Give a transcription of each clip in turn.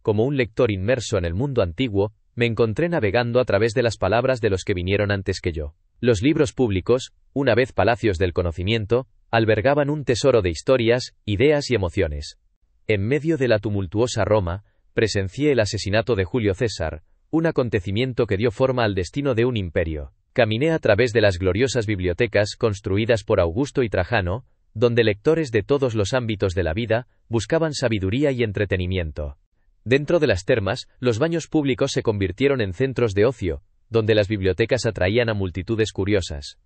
como un lector inmerso en el mundo antiguo, me encontré navegando a través de las palabras de los que vinieron antes que yo. Los libros públicos, una vez palacios del conocimiento, albergaban un tesoro de historias, ideas y emociones. En medio de la tumultuosa Roma, presencié el asesinato de Julio César, un acontecimiento que dio forma al destino de un imperio. Caminé a través de las gloriosas bibliotecas construidas por Augusto y Trajano, donde lectores de todos los ámbitos de la vida buscaban sabiduría y entretenimiento. Dentro de las termas, los baños públicos se convirtieron en centros de ocio, donde las bibliotecas atraían a multitudes curiosas.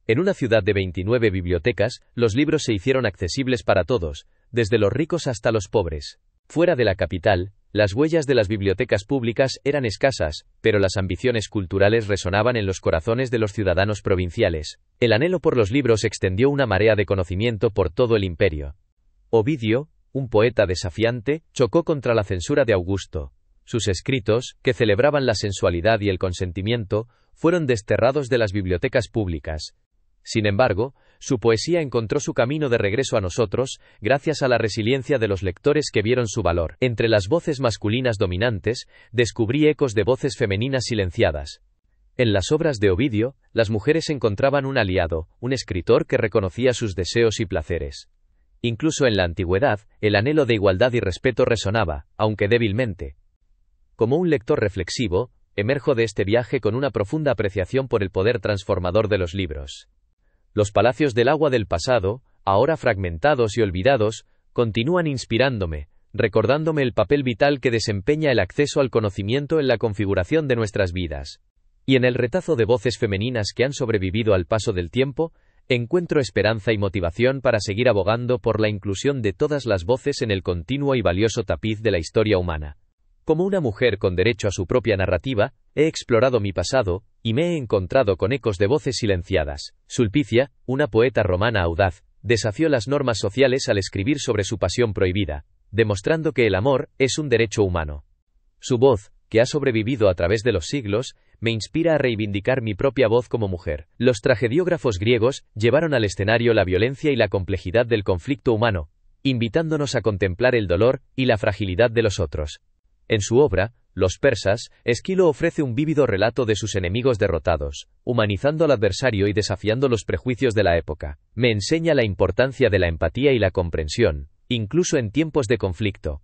En una ciudad de 29 bibliotecas, los libros se hicieron accesibles para todos, desde los ricos hasta los pobres. Fuera de la capital, las huellas de las bibliotecas públicas eran escasas, pero las ambiciones culturales resonaban en los corazones de los ciudadanos provinciales. El anhelo por los libros extendió una marea de conocimiento por todo el imperio. Ovidio, un poeta desafiante, chocó contra la censura de Augusto. Sus escritos, que celebraban la sensualidad y el consentimiento, fueron desterrados de las bibliotecas públicas. Sin embargo, su poesía encontró su camino de regreso a nosotros, gracias a la resiliencia de los lectores que vieron su valor. Entre las voces masculinas dominantes, descubrí ecos de voces femeninas silenciadas. En las obras de Ovidio, las mujeres encontraban un aliado, un escritor que reconocía sus deseos y placeres. Incluso en la antigüedad, el anhelo de igualdad y respeto resonaba, aunque débilmente. Como un lector reflexivo, emerjo de este viaje con una profunda apreciación por el poder transformador de los libros. Los palacios del agua del pasado, ahora fragmentados y olvidados, continúan inspirándome, recordándome el papel vital que desempeña el acceso al conocimiento en la configuración de nuestras vidas. Y en el retazo de voces femeninas que han sobrevivido al paso del tiempo, encuentro esperanza y motivación para seguir abogando por la inclusión de todas las voces en el continuo y valioso tapiz de la historia humana. Como una mujer con derecho a su propia narrativa, he explorado mi pasado, y me he encontrado con ecos de voces silenciadas. Sulpicia, una poeta romana audaz, desafió las normas sociales al escribir sobre su pasión prohibida, demostrando que el amor es un derecho humano. Su voz, que ha sobrevivido a través de los siglos, me inspira a reivindicar mi propia voz como mujer. Los tragediógrafos griegos llevaron al escenario la violencia y la complejidad del conflicto humano, invitándonos a contemplar el dolor y la fragilidad de los otros. En su obra, Los persas, Esquilo ofrece un vívido relato de sus enemigos derrotados, humanizando al adversario y desafiando los prejuicios de la época. Me enseña la importancia de la empatía y la comprensión, incluso en tiempos de conflicto.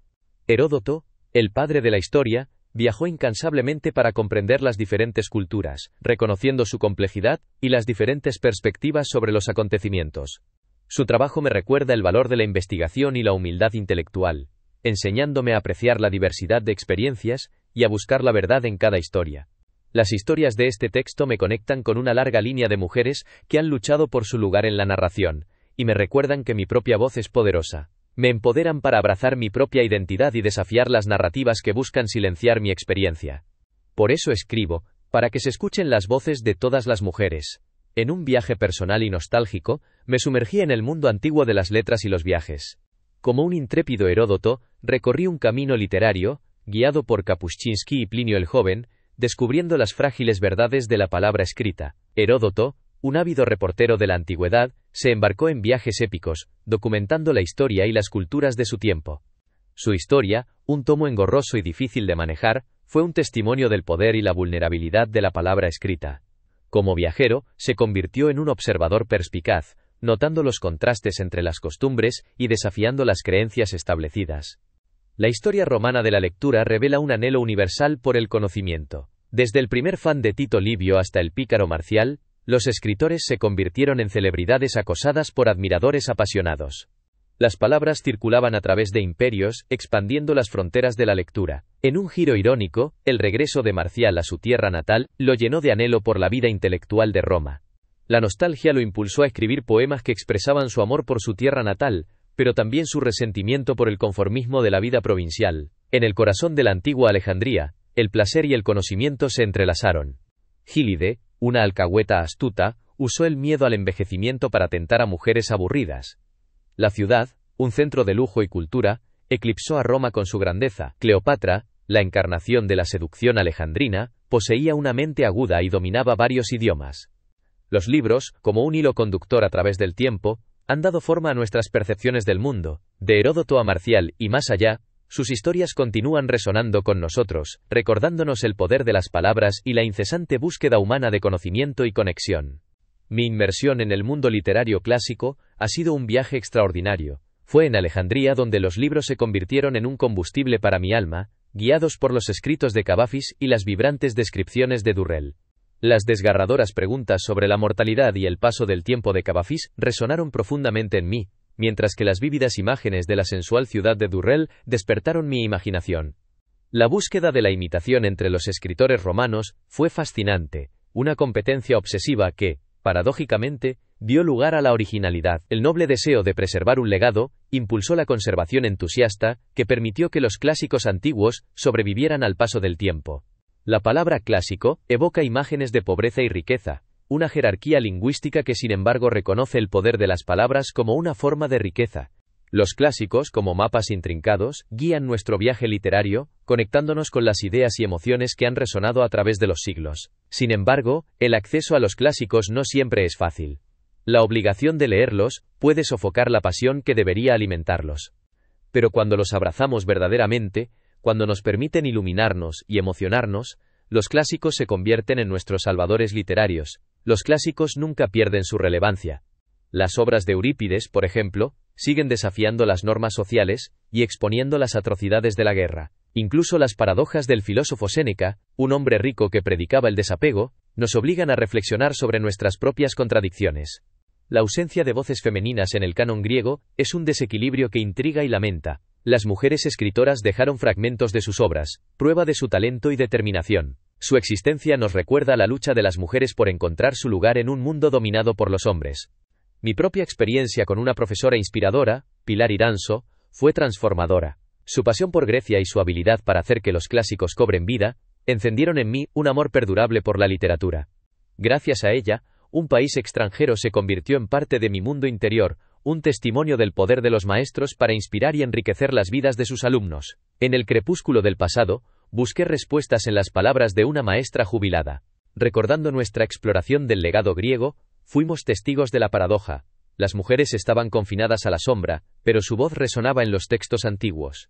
Heródoto, el padre de la historia, viajó incansablemente para comprender las diferentes culturas, reconociendo su complejidad y las diferentes perspectivas sobre los acontecimientos. Su trabajo me recuerda el valor de la investigación y la humildad intelectual, enseñándome a apreciar la diversidad de experiencias y a buscar la verdad en cada historia. Las historias de este texto me conectan con una larga línea de mujeres que han luchado por su lugar en la narración, y me recuerdan que mi propia voz es poderosa. Me empoderan para abrazar mi propia identidad y desafiar las narrativas que buscan silenciar mi experiencia. Por eso escribo, para que se escuchen las voces de todas las mujeres. En un viaje personal y nostálgico, me sumergí en el mundo antiguo de las letras y los viajes. Como un intrépido Heródoto, recorrí un camino literario, guiado por Kapuscinski y Plinio el Joven, descubriendo las frágiles verdades de la palabra escrita. Heródoto, un ávido reportero de la antigüedad, se embarcó en viajes épicos, documentando la historia y las culturas de su tiempo. Su historia, un tomo engorroso y difícil de manejar, fue un testimonio del poder y la vulnerabilidad de la palabra escrita. Como viajero, se convirtió en un observador perspicaz, notando los contrastes entre las costumbres y desafiando las creencias establecidas. La historia romana de la lectura revela un anhelo universal por el conocimiento. Desde el primer fan de Tito Livio hasta el pícaro Marcial, los escritores se convirtieron en celebridades acosadas por admiradores apasionados. Las palabras circulaban a través de imperios, expandiendo las fronteras de la lectura. En un giro irónico, el regreso de Marcial a su tierra natal lo llenó de anhelo por la vida intelectual de Roma. La nostalgia lo impulsó a escribir poemas que expresaban su amor por su tierra natal, pero también su resentimiento por el conformismo de la vida provincial. En el corazón de la antigua Alejandría, el placer y el conocimiento se entrelazaron. Gílide, una alcahueta astuta, usó el miedo al envejecimiento para tentar a mujeres aburridas. La ciudad, un centro de lujo y cultura, eclipsó a Roma con su grandeza. Cleopatra, la encarnación de la seducción alejandrina, poseía una mente aguda y dominaba varios idiomas. Los libros, como un hilo conductor a través del tiempo, han dado forma a nuestras percepciones del mundo. De Heródoto a Marcial y más allá, Sus historias continúan resonando con nosotros, recordándonos el poder de las palabras y la incesante búsqueda humana de conocimiento y conexión. Mi inmersión en el mundo literario clásico ha sido un viaje extraordinario. Fue en Alejandría donde los libros se convirtieron en un combustible para mi alma, guiados por los escritos de Cavafis y las vibrantes descripciones de Durrell. Las desgarradoras preguntas sobre la mortalidad y el paso del tiempo de Cavafis resonaron profundamente en mí, mientras que las vívidas imágenes de la sensual ciudad de Durrell despertaron mi imaginación. La búsqueda de la imitación entre los escritores romanos fue fascinante, una competencia obsesiva que, paradójicamente, dio lugar a la originalidad. El noble deseo de preservar un legado impulsó la conservación entusiasta que permitió que los clásicos antiguos sobrevivieran al paso del tiempo. La palabra clásico evoca imágenes de pobreza y riqueza, una jerarquía lingüística que sin embargo reconoce el poder de las palabras como una forma de riqueza. Los clásicos, como mapas intrincados, guían nuestro viaje literario, conectándonos con las ideas y emociones que han resonado a través de los siglos. Sin embargo, el acceso a los clásicos no siempre es fácil. La obligación de leerlos puede sofocar la pasión que debería alimentarlos. Pero cuando los abrazamos verdaderamente, cuando nos permiten iluminarnos y emocionarnos, los clásicos se convierten en nuestros salvadores literarios. Los clásicos nunca pierden su relevancia. Las obras de Eurípides, por ejemplo, siguen desafiando las normas sociales y exponiendo las atrocidades de la guerra. Incluso las paradojas del filósofo Séneca, un hombre rico que predicaba el desapego, nos obligan a reflexionar sobre nuestras propias contradicciones. La ausencia de voces femeninas en el canon griego es un desequilibrio que intriga y lamenta. Las mujeres escritoras dejaron fragmentos de sus obras, prueba de su talento y determinación. Su existencia nos recuerda la lucha de las mujeres por encontrar su lugar en un mundo dominado por los hombres. Mi propia experiencia con una profesora inspiradora, Pilar Iranzo, fue transformadora. Su pasión por Grecia y su habilidad para hacer que los clásicos cobren vida, encendieron en mí un amor perdurable por la literatura. Gracias a ella, un país extranjero se convirtió en parte de mi mundo interior, un testimonio del poder de los maestros para inspirar y enriquecer las vidas de sus alumnos. En el crepúsculo del pasado, busqué respuestas en las palabras de una maestra jubilada. Recordando nuestra exploración del legado griego, fuimos testigos de la paradoja. Las mujeres estaban confinadas a la sombra, pero su voz resonaba en los textos antiguos.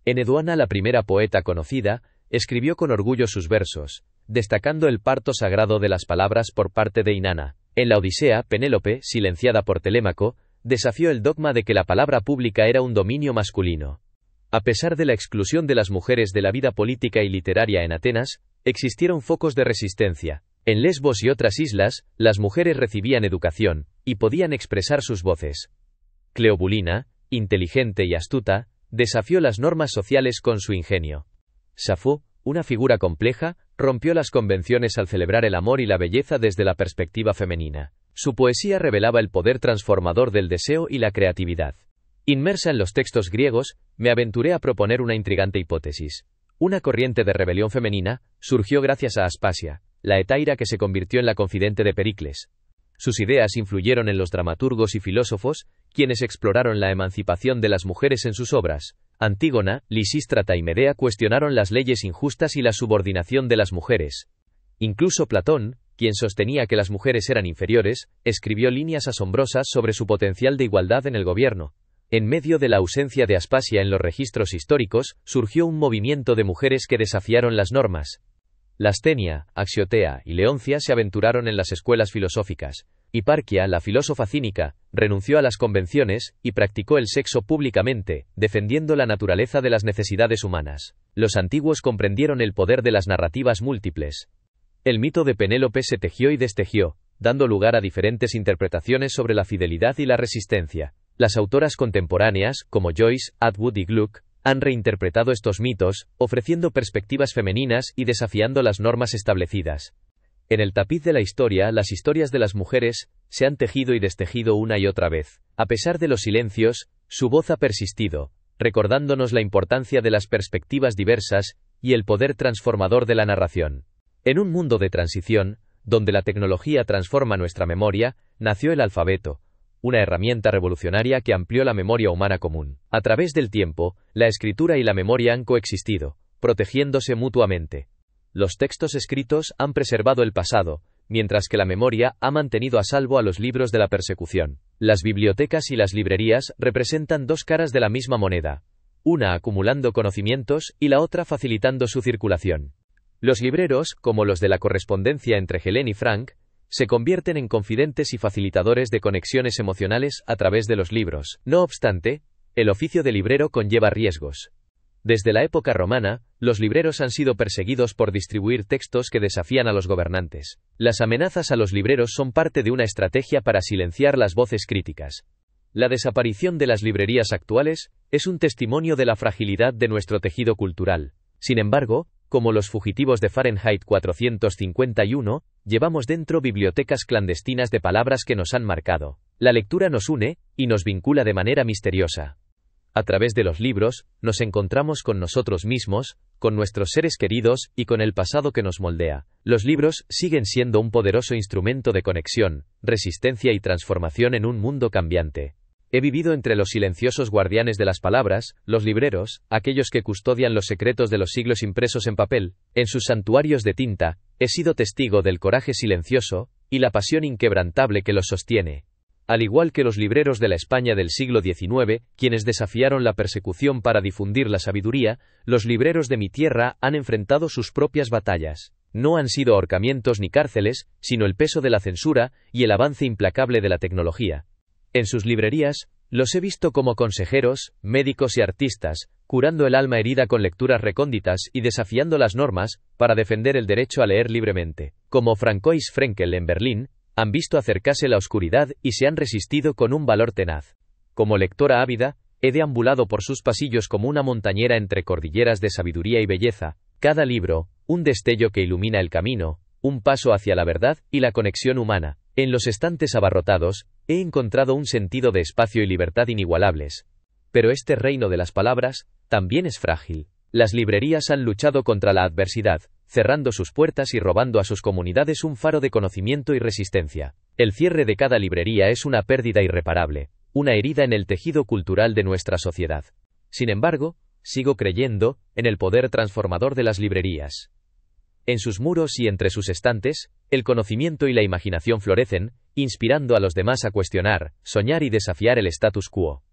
Eneduana, la primera poeta conocida, escribió con orgullo sus versos, destacando el parto sagrado de las palabras por parte de Inanna. En la Odisea, Penélope, silenciada por Telémaco, desafió el dogma de que la palabra pública era un dominio masculino. A pesar de la exclusión de las mujeres de la vida política y literaria en Atenas, existieron focos de resistencia. En Lesbos y otras islas, las mujeres recibían educación, y podían expresar sus voces. Cleobulina, inteligente y astuta, desafió las normas sociales con su ingenio. Safo, una figura compleja, rompió las convenciones al celebrar el amor y la belleza desde la perspectiva femenina. Su poesía revelaba el poder transformador del deseo y la creatividad. Inmersa en los textos griegos, me aventuré a proponer una intrigante hipótesis. Una corriente de rebelión femenina surgió gracias a Aspasia, la hetaira que se convirtió en la confidente de Pericles. Sus ideas influyeron en los dramaturgos y filósofos, quienes exploraron la emancipación de las mujeres en sus obras. Antígona, Lisístrata y Medea cuestionaron las leyes injustas y la subordinación de las mujeres. Incluso Platón, quien sostenía que las mujeres eran inferiores, escribió líneas asombrosas sobre su potencial de igualdad en el gobierno. En medio de la ausencia de Aspasia en los registros históricos, surgió un movimiento de mujeres que desafiaron las normas. Lastenia, Axiotea y Leoncia se aventuraron en las escuelas filosóficas. Hiparquia, la filósofa cínica, renunció a las convenciones y practicó el sexo públicamente, defendiendo la naturaleza de las necesidades humanas. Los antiguos comprendieron el poder de las narrativas múltiples. El mito de Penélope se tejió y destejió, dando lugar a diferentes interpretaciones sobre la fidelidad y la resistencia. Las autoras contemporáneas, como Joyce, Atwood y Gluck, han reinterpretado estos mitos, ofreciendo perspectivas femeninas y desafiando las normas establecidas. En el tapiz de la historia, las historias de las mujeres se han tejido y destejido una y otra vez. A pesar de los silencios, su voz ha persistido, recordándonos la importancia de las perspectivas diversas y el poder transformador de la narración. En un mundo de transición, donde la tecnología transforma nuestra memoria, nació el alfabeto, una herramienta revolucionaria que amplió la memoria humana común. A través del tiempo, la escritura y la memoria han coexistido, protegiéndose mutuamente. Los textos escritos han preservado el pasado, mientras que la memoria ha mantenido a salvo a los libros de la persecución. Las bibliotecas y las librerías representan dos caras de la misma moneda. una acumulando conocimientos y la otra facilitando su circulación. Los libreros, como los de la correspondencia entre Helen y Frank, se convierten en confidentes y facilitadores de conexiones emocionales a través de los libros. No obstante, el oficio de librero conlleva riesgos. Desde la época romana, los libreros han sido perseguidos por distribuir textos que desafían a los gobernantes. Las amenazas a los libreros son parte de una estrategia para silenciar las voces críticas. La desaparición de las librerías actuales es un testimonio de la fragilidad de nuestro tejido cultural. Sin embargo, como los fugitivos de Fahrenheit 451, llevamos dentro bibliotecas clandestinas de palabras que nos han marcado. La lectura nos une y nos vincula de manera misteriosa. A través de los libros, nos encontramos con nosotros mismos, con nuestros seres queridos y con el pasado que nos moldea. Los libros siguen siendo un poderoso instrumento de conexión, resistencia y transformación en un mundo cambiante. He vivido entre los silenciosos guardianes de las palabras, los libreros, aquellos que custodian los secretos de los siglos impresos en papel, en sus santuarios de tinta. He sido testigo del coraje silencioso y la pasión inquebrantable que los sostiene. Al igual que los libreros de la España del siglo XIX, quienes desafiaron la persecución para difundir la sabiduría, los libreros de mi tierra han enfrentado sus propias batallas. No han sido ahorcamientos ni cárceles, sino el peso de la censura y el avance implacable de la tecnología. En sus librerías, los he visto como consejeros, médicos y artistas, curando el alma herida con lecturas recónditas y desafiando las normas para defender el derecho a leer libremente. Como Francois Frenkel en Berlín, han visto acercarse la oscuridad y se han resistido con un valor tenaz. Como lectora ávida, he deambulado por sus pasillos como una montañera entre cordilleras de sabiduría y belleza. Cada libro, un destello que ilumina el camino, un paso hacia la verdad y la conexión humana. En los estantes abarrotados, he encontrado un sentido de espacio y libertad inigualables. Pero este reino de las palabras también es frágil. Las librerías han luchado contra la adversidad, cerrando sus puertas y robando a sus comunidades un faro de conocimiento y resistencia. El cierre de cada librería es una pérdida irreparable, una herida en el tejido cultural de nuestra sociedad. Sin embargo, sigo creyendo en el poder transformador de las librerías. En sus muros y entre sus estantes, el conocimiento y la imaginación florecen, inspirando a los demás a cuestionar, soñar y desafiar el status quo.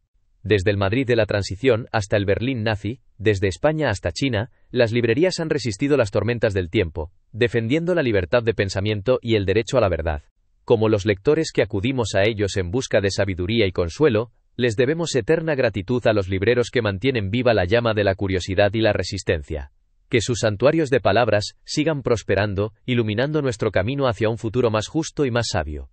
Desde el Madrid de la Transición hasta el Berlín nazi, desde España hasta China, las librerías han resistido las tormentas del tiempo, defendiendo la libertad de pensamiento y el derecho a la verdad. Como los lectores que acudimos a ellos en busca de sabiduría y consuelo, les debemos eterna gratitud a los libreros que mantienen viva la llama de la curiosidad y la resistencia. Que sus santuarios de palabras sigan prosperando, iluminando nuestro camino hacia un futuro más justo y más sabio.